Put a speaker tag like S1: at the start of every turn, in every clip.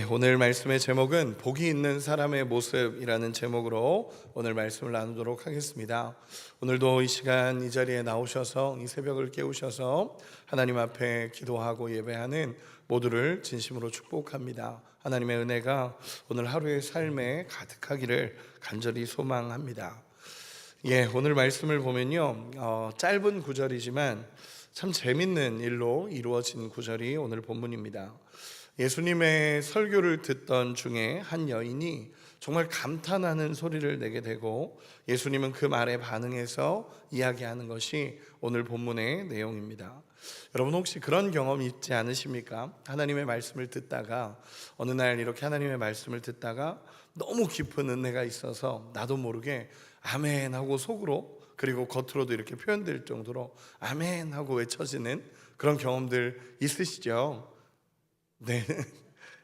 S1: 오늘 말씀의 제목은 복이 있는 사람의 모습이라는 제목으로 오늘 말씀을 나누도록 하겠습니다. 오늘도 이 시간 이 자리에 나오셔서 이 새벽을 깨우셔서 하나님 앞에 기도하고 예배하는 모두를 진심으로 축복합니다. 하나님의 은혜가 오늘 하루의 삶에 가득하기를 간절히 소망합니다. 오늘 말씀을 보면요, 짧은 구절이지만 참 재밌는 일로 이루어진 구절이 오늘 본문입니다. 예수님의 설교를 듣던 중에 한 여인이 정말 감탄하는 소리를 내게 되고 예수님은 그 말에 반응해서 이야기하는 것이 오늘 본문의 내용입니다. 여러분 혹시 그런 경험 있지 않으십니까? 하나님의 말씀을 듣다가 어느 날 이렇게 하나님의 말씀을 듣다가 너무 깊은 은혜가 있어서 나도 모르게 아멘 하고 속으로 그리고 겉으로도 이렇게 표현될 정도로 아멘 하고 외쳐지는 그런 경험들 있으시죠? 네,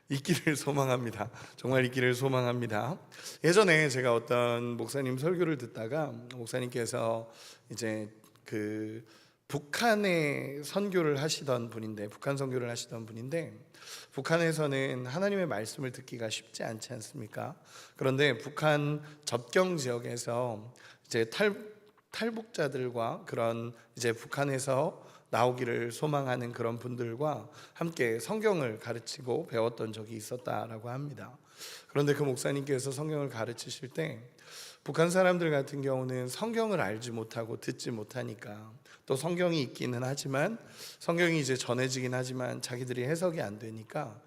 S1: 있기를 소망합니다. 정말 있기를 소망합니다. 예전에 제가 어떤 목사님 설교를 듣다가 목사님께서 이제 북한에 선교를 하시던 분인데, 북한 선교를 하시던 분인데, 북한에서는 하나님의 말씀을 듣기가 쉽지 않지 않습니까? 그런데 북한 접경 지역에서 이제 탈북자들과 그런 이제 북한에서 나오기를 소망하는 그런 분들과 함께 성경을 가르치고 배웠던 적이 있었다라고 합니다. 그런데 그 목사님께서 성경을 가르치실 때 북한 사람들 같은 경우는 성경을 알지 못하고 듣지 못하니까, 또 성경이 있기는 하지만 성경이 이제 전해지긴 하지만 자기들이 해석이 안 되니까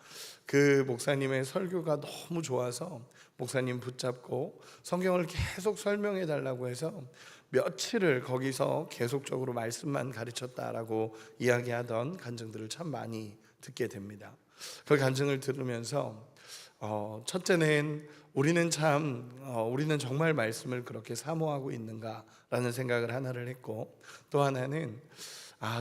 S1: 그 목사님의 설교가 너무 좋아서 목사님 붙잡고 성경을 계속 설명해 달라고 해서 며칠을 거기서 계속적으로 말씀만 가르쳤다라고 이야기하던 간증들을 참 많이 듣게 됩니다. 그 간증을 들으면서 첫째는 우리는 정말 말씀을 그렇게 사모하고 있는가라는 생각을 하나를 했고, 또 하나는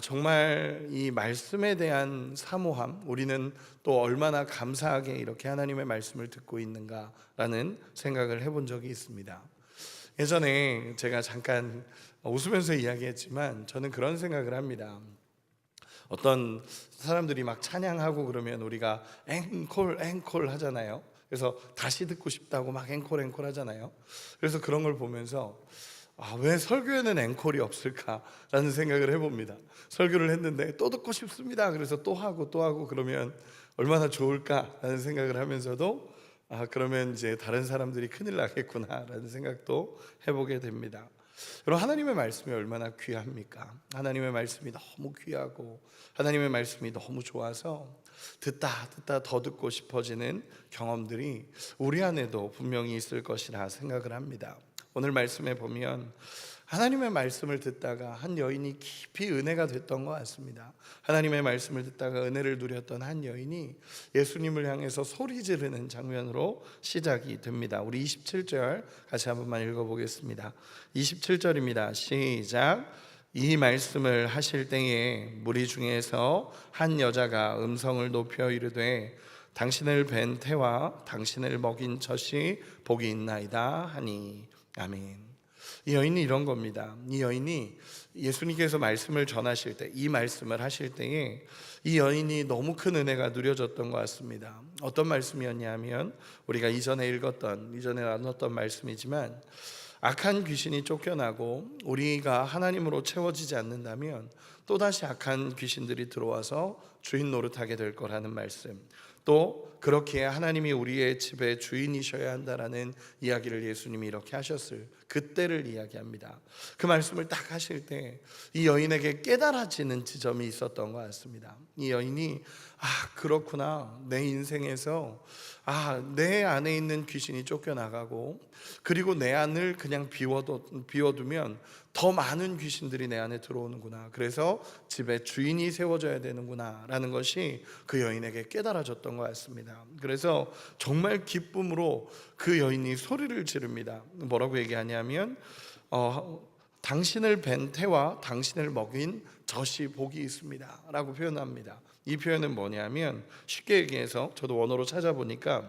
S1: 정말 이 말씀에 대한 사모함, 우리는 또 얼마나 감사하게 이렇게 하나님의 말씀을 듣고 있는가라는 생각을 해본 적이 있습니다. 예전에 제가 잠깐 웃으면서 이야기했지만 저는 그런 생각을 합니다. 어떤 사람들이 막 찬양하고 그러면 우리가 앵콜 하잖아요. 그래서 다시 듣고 싶다고 막 앵콜 하잖아요. 그래서 그런 걸 보면서 왜 설교에는 앵콜이 없을까라는 생각을 해봅니다. 설교를 했는데 또 듣고 싶습니다. 그래서 또 하고 그러면 얼마나 좋을까라는 생각을 하면서도 그러면 이제 다른 사람들이 큰일 나겠구나라는 생각도 해보게 됩니다. 여러분, 하나님의 말씀이 얼마나 귀합니까? 하나님의 말씀이 너무 귀하고 하나님의 말씀이 너무 좋아서 듣다 더 듣고 싶어지는 경험들이 우리 안에도 분명히 있을 것이라 생각을 합니다. 오늘 말씀에 보면 하나님의 말씀을 듣다가 한 여인이 깊이 은혜가 됐던 것 같습니다. 하나님의 말씀을 듣다가 은혜를 누렸던 한 여인이 예수님을 향해서 소리 지르는 장면으로 시작이 됩니다. 우리 27절 같이 한 번만 읽어보겠습니다. 27절입니다. 시작. 이 말씀을 하실 때에 무리 중에서 한 여자가 음성을 높여 이르되 당신을 뵌 태와 당신을 먹인 젖이 복이 있나이다 하니. 아멘. 이 여인이 이런 겁니다. 이 여인이 예수님께서 말씀을 전하실 때, 이 말씀을 하실 때에 이 여인이 너무 큰 은혜가 누려졌던 것 같습니다. 어떤 말씀이었냐면 우리가 이전에 나눴던 말씀이지만, 악한 귀신이 쫓겨나고 우리가 하나님으로 채워지지 않는다면 또다시 악한 귀신들이 들어와서 주인 노릇하게 될 거라는 말씀, 또 그렇기에 하나님이 우리의 집의 주인이셔야 한다라는 이야기를 예수님이 이렇게 하셨을 그때를 이야기합니다. 그 말씀을 딱 하실 때 이 여인에게 깨달아지는 지점이 있었던 것 같습니다. 이 여인이 그렇구나, 내 인생에서 내 안에 있는 귀신이 쫓겨나가고 그리고 내 안을 그냥 비워두면 더 많은 귀신들이 내 안에 들어오는구나, 그래서 집에 주인이 세워져야 되는구나 라는 것이 그 여인에게 깨달아졌던 것 같습니다. 그래서 정말 기쁨으로 그 여인이 소리를 지릅니다. 뭐라고 얘기하냐면 당신을 뵌 태와 당신을 먹인 젖이 복이 있습니다 라고 표현합니다. 이 표현은 뭐냐면, 쉽게 얘기해서 저도 원어로 찾아보니까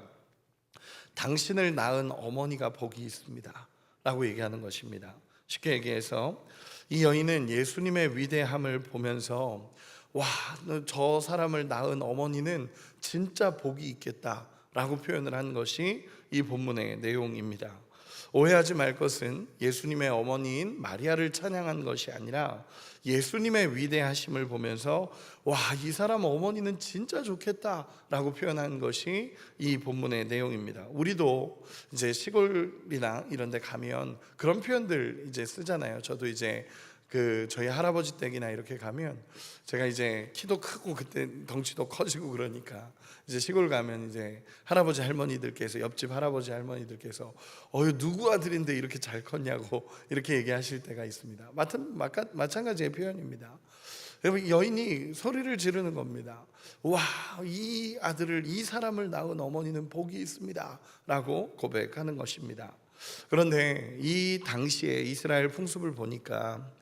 S1: 당신을 낳은 어머니가 복이 있습니다 라고 얘기하는 것입니다. 쉽게 얘기해서 이 여인은 예수님의 위대함을 보면서 와, 저 사람을 낳은 어머니는 진짜 복이 있겠다라고 표현을 한 것이 이 본문의 내용입니다. 오해하지 말 것은 예수님의 어머니인 마리아를 찬양한 것이 아니라 예수님의 위대하심을 보면서 와, 이 사람 어머니는 진짜 좋겠다라고 표현한 것이 이 본문의 내용입니다. 우리도 이제 시골이나 이런 데 가면 그런 표현들 이제 쓰잖아요. 저도 이제 저희 할아버지 댁이나 이렇게 가면, 제가 이제 키도 크고 그때 덩치도 커지고 그러니까 이제 시골 가면 이제 할아버지 할머니들께서, 옆집 할아버지 할머니들께서 누구 아들인데 이렇게 잘 컸냐고 이렇게 얘기하실 때가 있습니다. 마찬가지의 표현입니다. 여인이 소리를 지르는 겁니다. 와, 이 아들을, 이 사람을 낳은 어머니는 복이 있습니다 라고 고백하는 것입니다. 그런데 이 당시에 이스라엘 풍습을 보니까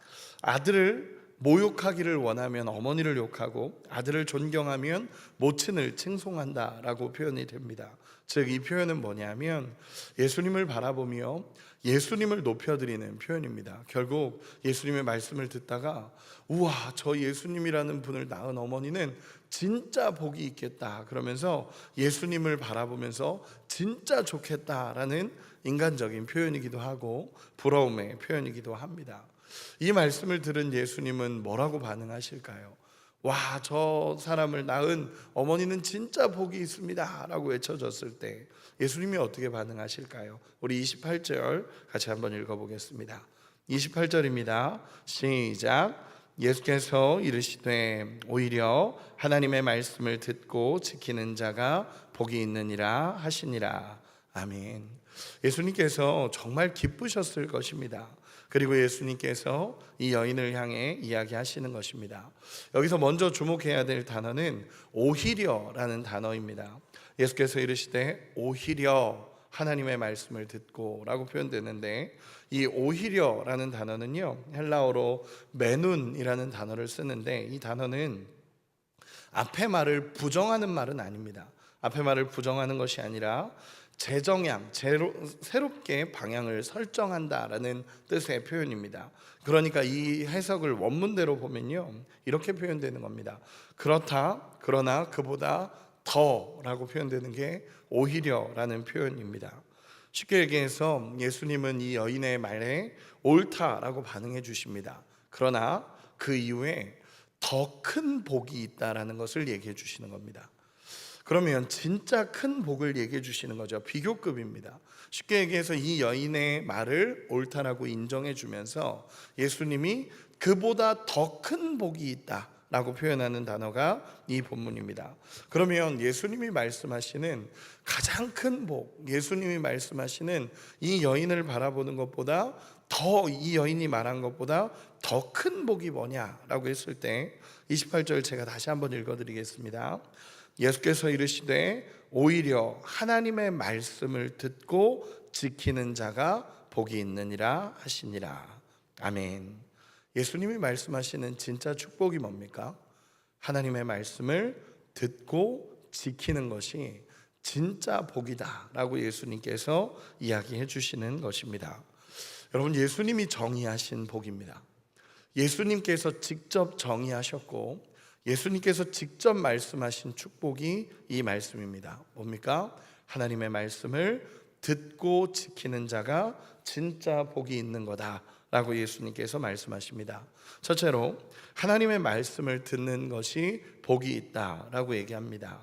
S1: 아들을 모욕하기를 원하면 어머니를 욕하고 아들을 존경하면 모친을 칭송한다라고 표현이 됩니다. 즉, 이 표현은 뭐냐면 예수님을 바라보며 예수님을 높여드리는 표현입니다. 결국 예수님의 말씀을 듣다가 우와, 저 예수님이라는 분을 낳은 어머니는 진짜 복이 있겠다 그러면서 예수님을 바라보면서 진짜 좋겠다라는 인간적인 표현이기도 하고 부러움의 표현이기도 합니다. 이 말씀을 들은 예수님은 뭐라고 반응하실까요? 와, 저 사람을 낳은 어머니는 진짜 복이 있습니다 라고 외쳐졌을 때 예수님이 어떻게 반응하실까요? 우리 28절 같이 한번 읽어보겠습니다. 28절입니다. 시작. 예수께서 이르시되 오히려 하나님의 말씀을 듣고 지키는 자가 복이 있느니라 하시니라. 아멘. 예수님께서 정말 기쁘셨을 것입니다. 그리고 예수님께서 이 여인을 향해 이야기하시는 것입니다. 여기서 먼저 주목해야 될 단어는 오히려라는 단어입니다. 예수께서 이르시되 오히려 하나님의 말씀을 듣고 라고 표현되는데, 이 오히려라는 단어는요, 헬라어로 메눈이라는 단어를 쓰는데, 이 단어는 앞의 말을 부정하는 말은 아닙니다. 앞의 말을 부정하는 것이 아니라 재정향, 새롭게 방향을 설정한다라는 뜻의 표현입니다. 그러니까 이 해석을 원문대로 보면요, 이렇게 표현되는 겁니다. 그렇다, 그러나 그보다 더라고 표현되는 게 오히려라는 표현입니다. 쉽게 얘기해서 예수님은 이 여인의 말에 옳다라고 반응해 주십니다. 그러나 그 이후에 더 큰 복이 있다라는 것을 얘기해 주시는 겁니다. 그러면 진짜 큰 복을 얘기해 주시는 거죠. 비교급입니다. 쉽게 얘기해서 이 여인의 말을 옳다라고 인정해 주면서 예수님이 그보다 더 큰 복이 있다 라고 표현하는 단어가 이 본문입니다. 그러면 예수님이 말씀하시는 가장 큰 복, 예수님이 말씀하시는 이 여인을 바라보는 것보다 더, 이 여인이 말한 것보다 더 큰 복이 뭐냐라고 했을 때 28절 제가 다시 한번 읽어드리겠습니다. 예수께서 이르시되 오히려 하나님의 말씀을 듣고 지키는 자가 복이 있느니라 하시니라. 아멘. 예수님이 말씀하시는 진짜 축복이 뭡니까? 하나님의 말씀을 듣고 지키는 것이 진짜 복이다 라고 예수님께서 이야기해 주시는 것입니다. 여러분, 예수님이 정의하신 복입니다. 예수님께서 직접 정의하셨고 예수님께서 직접 말씀하신 축복이 이 말씀입니다. 뭡니까? 하나님의 말씀을 듣고 지키는 자가 진짜 복이 있는 거다 라고 예수님께서 말씀하십니다. 첫째로 하나님의 말씀을 듣는 것이 복이 있다라고 얘기합니다.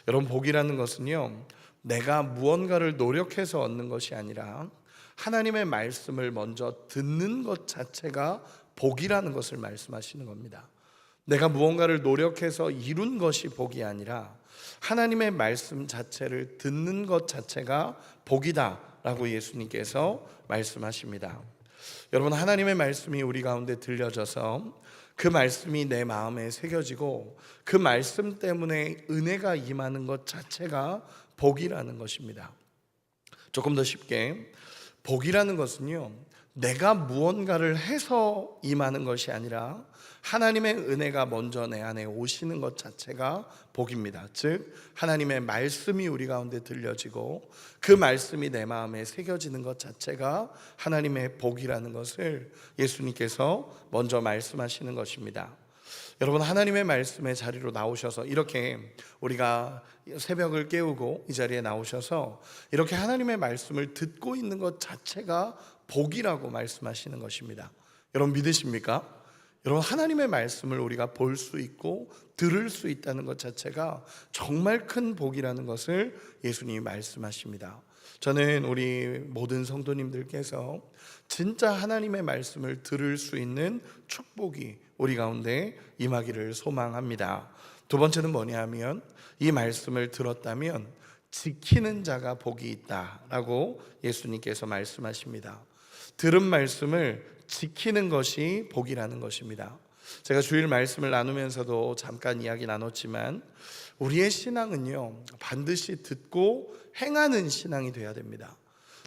S1: 여러분, 복이라는 것은요, 내가 무언가를 노력해서 얻는 것이 아니라 하나님의 말씀을 먼저 듣는 것 자체가 복이라는 것을 말씀하시는 겁니다. 내가 무언가를 노력해서 이룬 것이 복이 아니라 하나님의 말씀 자체를 듣는 것 자체가 복이다 라고 예수님께서 말씀하십니다. 여러분, 하나님의 말씀이 우리 가운데 들려져서 그 말씀이 내 마음에 새겨지고 그 말씀 때문에 은혜가 임하는 것 자체가 복이라는 것입니다. 조금 더 쉽게, 복이라는 것은요, 내가 무언가를 해서 임하는 것이 아니라 하나님의 은혜가 먼저 내 안에 오시는 것 자체가 복입니다. 즉, 하나님의 말씀이 우리 가운데 들려지고 그 말씀이 내 마음에 새겨지는 것 자체가 하나님의 복이라는 것을 예수님께서 먼저 말씀하시는 것입니다. 여러분, 하나님의 말씀의 자리로 나오셔서 이렇게 우리가 새벽을 깨우고 이 자리에 나오셔서 이렇게 하나님의 말씀을 듣고 있는 것 자체가 복이라고 말씀하시는 것입니다. 여러분 믿으십니까? 여러분, 하나님의 말씀을 우리가 볼 수 있고 들을 수 있다는 것 자체가 정말 큰 복이라는 것을 예수님이 말씀하십니다. 저는 우리 모든 성도님들께서 진짜 하나님의 말씀을 들을 수 있는 축복이 우리 가운데 임하기를 소망합니다. 두 번째는 뭐냐 하면, 이 말씀을 들었다면 지키는 자가 복이 있다라고 예수님께서 말씀하십니다. 들은 말씀을 지키는 것이 복이라는 것입니다. 제가 주일 말씀을 나누면서도 잠깐 이야기 나눴지만, 우리의 신앙은요, 반드시 듣고 행하는 신앙이 되어야 됩니다.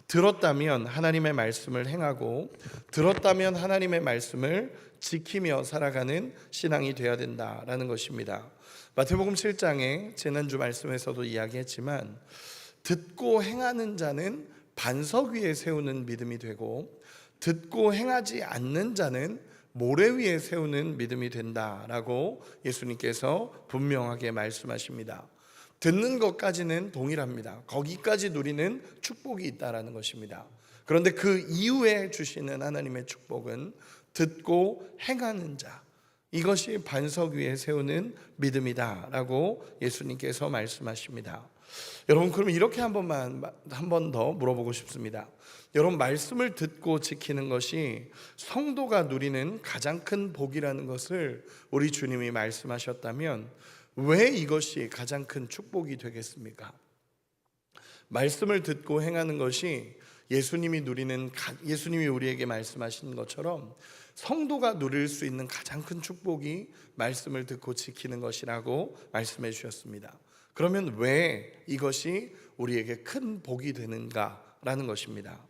S1: 들었다면 하나님의 말씀을 행하고, 들었다면 하나님의 말씀을 지키며 살아가는 신앙이 되어야 된다라는 것입니다. 마태복음 7장에 지난주 말씀에서도 이야기했지만, 듣고 행하는 자는 반석 위에 세우는 믿음이 되고, 듣고 행하지 않는 자는 모래 위에 세우는 믿음이 된다라고 예수님께서 분명하게 말씀하십니다. 듣는 것까지는 동일합니다. 거기까지 누리는 축복이 있다라는 것입니다. 그런데 그 이후에 주시는 하나님의 축복은 듣고 행하는 자, 이것이 반석 위에 세우는 믿음이다라고 예수님께서 말씀하십니다. 여러분, 그럼 이렇게 한 번 더 물어보고 싶습니다. 여러분, 말씀을 듣고 지키는 것이 성도가 누리는 가장 큰 복이라는 것을 우리 주님이 말씀하셨다면 왜 이것이 가장 큰 축복이 되겠습니까? 말씀을 듣고 행하는 것이 예수님이 우리에게 말씀하신 것처럼 성도가 누릴 수 있는 가장 큰 축복이 말씀을 듣고 지키는 것이라고 말씀해 주셨습니다. 그러면 왜 이것이 우리에게 큰 복이 되는가라는 것입니다.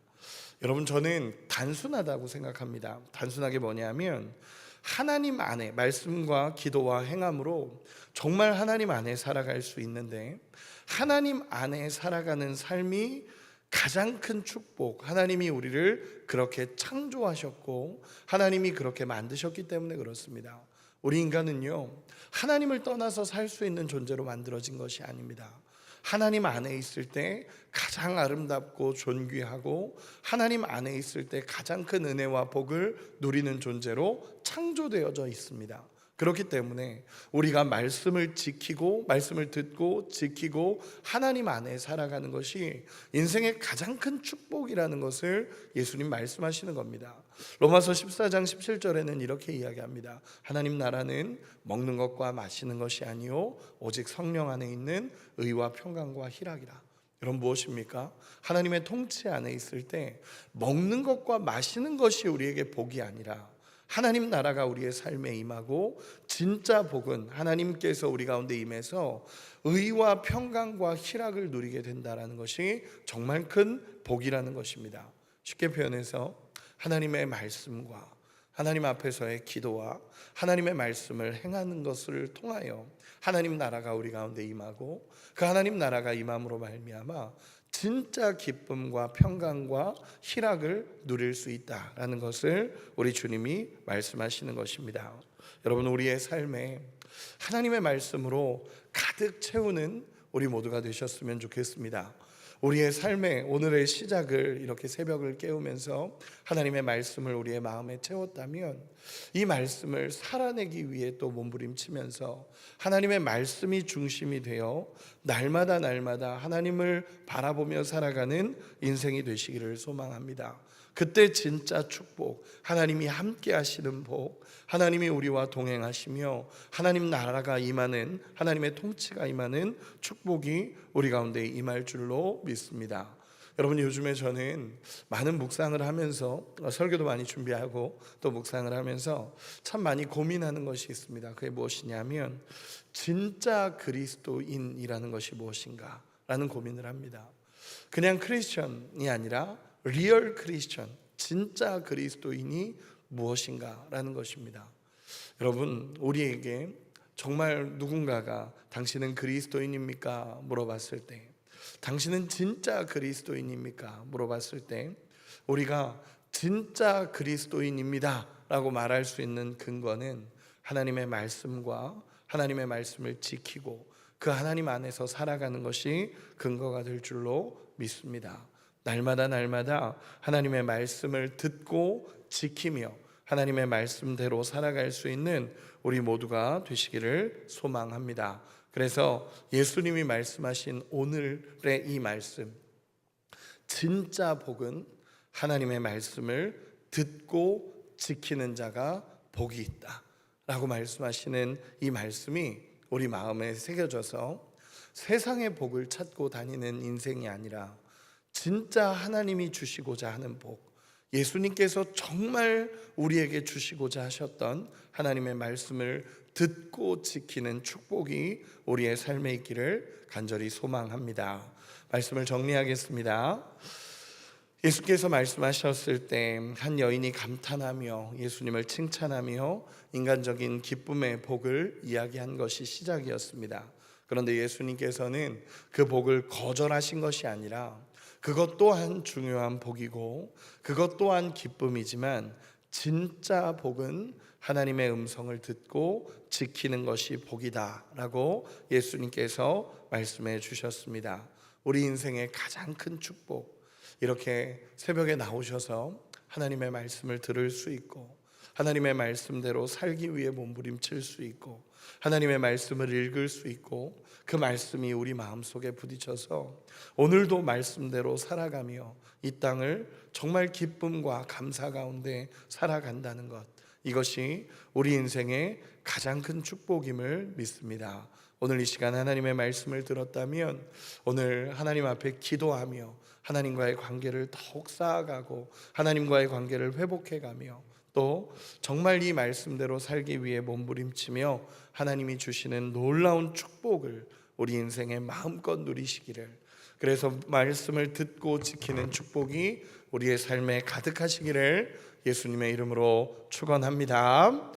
S1: 여러분, 저는 단순하다고 생각합니다. 단순하게 뭐냐면, 하나님 안에 말씀과 기도와 행함으로 정말 하나님 안에 살아갈 수 있는데, 하나님 안에 살아가는 삶이 가장 큰 축복, 하나님이 우리를 그렇게 창조하셨고 하나님이 그렇게 만드셨기 때문에 그렇습니다. 우리 인간은요, 하나님을 떠나서 살 수 있는 존재로 만들어진 것이 아닙니다. 하나님 안에 있을 때 가장 아름답고 존귀하고, 하나님 안에 있을 때 가장 큰 은혜와 복을 누리는 존재로 창조되어져 있습니다. 그렇기 때문에 우리가 말씀을 지키고, 말씀을 듣고 지키고 하나님 안에 살아가는 것이 인생의 가장 큰 축복이라는 것을 예수님 말씀하시는 겁니다. 로마서 14장 17절에는 이렇게 이야기합니다. 하나님 나라는 먹는 것과 마시는 것이 아니요 오직 성령 안에 있는 의와 평강과 희락이라. 여러분, 무엇입니까? 하나님의 통치 안에 있을 때 먹는 것과 마시는 것이 우리에게 복이 아니라 하나님 나라가 우리의 삶에 임하고, 진짜 복은 하나님께서 우리 가운데 임해서 의와 평강과 희락을 누리게 된다는 것이 정말 큰 복이라는 것입니다. 쉽게 표현해서 하나님의 말씀과 하나님 앞에서의 기도와 하나님의 말씀을 행하는 것을 통하여 하나님 나라가 우리 가운데 임하고, 그 하나님 나라가 임함으로 말미암아 진짜 기쁨과 평강과 희락을 누릴 수 있다라는 것을 우리 주님이 말씀하시는 것입니다. 여러분, 우리의 삶에 하나님의 말씀으로 가득 채우는 우리 모두가 되셨으면 좋겠습니다. 우리의 삶의 오늘의 시작을 이렇게 새벽을 깨우면서 하나님의 말씀을 우리의 마음에 채웠다면, 이 말씀을 살아내기 위해 또 몸부림치면서 하나님의 말씀이 중심이 되어 날마다 하나님을 바라보며 살아가는 인생이 되시기를 소망합니다. 그때 진짜 축복, 하나님이 함께 하시는 복, 하나님이 우리와 동행하시며 하나님 나라가 임하는, 하나님의 통치가 임하는 축복이 우리 가운데 임할 줄로 믿습니다. 여러분, 요즘에 저는 많은 묵상을 하면서, 설교도 많이 준비하고 또 묵상을 하면서 참 많이 고민하는 것이 있습니다. 그게 무엇이냐면, 진짜 그리스도인이라는 것이 무엇인가 라는 고민을 합니다. 그냥 크리스천이 아니라 리얼 크리스천, 진짜 그리스도인이 무엇인가 라는 것입니다. 여러분, 우리에게 정말 누군가가 당신은 그리스도인입니까? 물어봤을 때, 당신은 진짜 그리스도인입니까? 물어봤을 때, 우리가 진짜 그리스도인입니다 라고 말할 수 있는 근거는 하나님의 말씀과 하나님의 말씀을 지키고 그 하나님 안에서 살아가는 것이 근거가 될 줄로 믿습니다. 날마다 하나님의 말씀을 듣고 지키며 하나님의 말씀대로 살아갈 수 있는 우리 모두가 되시기를 소망합니다. 그래서 예수님이 말씀하신 오늘의 이 말씀, 진짜 복은 하나님의 말씀을 듣고 지키는 자가 복이 있다 라고 말씀하시는 이 말씀이 우리 마음에 새겨져서 세상의 복을 찾고 다니는 인생이 아니라 진짜 하나님이 주시고자 하는 복, 예수님께서 정말 우리에게 주시고자 하셨던 하나님의 말씀을 듣고 지키는 축복이 우리의 삶에 있기를 간절히 소망합니다. 말씀을 정리하겠습니다. 예수께서 말씀하셨을 때 한 여인이 감탄하며 예수님을 칭찬하며 인간적인 기쁨의 복을 이야기한 것이 시작이었습니다. 그런데 예수님께서는 그 복을 거절하신 것이 아니라 그것 또한 중요한 복이고 그것 또한 기쁨이지만 진짜 복은 하나님의 음성을 듣고 지키는 것이 복이다 라고 예수님께서 말씀해 주셨습니다. 우리 인생의 가장 큰 축복, 이렇게 새벽에 나오셔서 하나님의 말씀을 들을 수 있고 하나님의 말씀대로 살기 위해 몸부림칠 수 있고 하나님의 말씀을 읽을 수 있고 그 말씀이 우리 마음속에 부딪혀서 오늘도 말씀대로 살아가며 이 땅을 정말 기쁨과 감사 가운데 살아간다는 것, 이것이 우리 인생의 가장 큰 축복임을 믿습니다. 오늘 이 시간 하나님의 말씀을 들었다면 오늘 하나님 앞에 기도하며 하나님과의 관계를 더욱 쌓아가고 하나님과의 관계를 회복해가며 또 정말 이 말씀대로 살기 위해 몸부림치며 하나님이 주시는 놀라운 축복을 우리 인생에 마음껏 누리시기를, 그래서 말씀을 듣고 지키는 축복이 우리의 삶에 가득하시기를 예수님의 이름으로 축원합니다.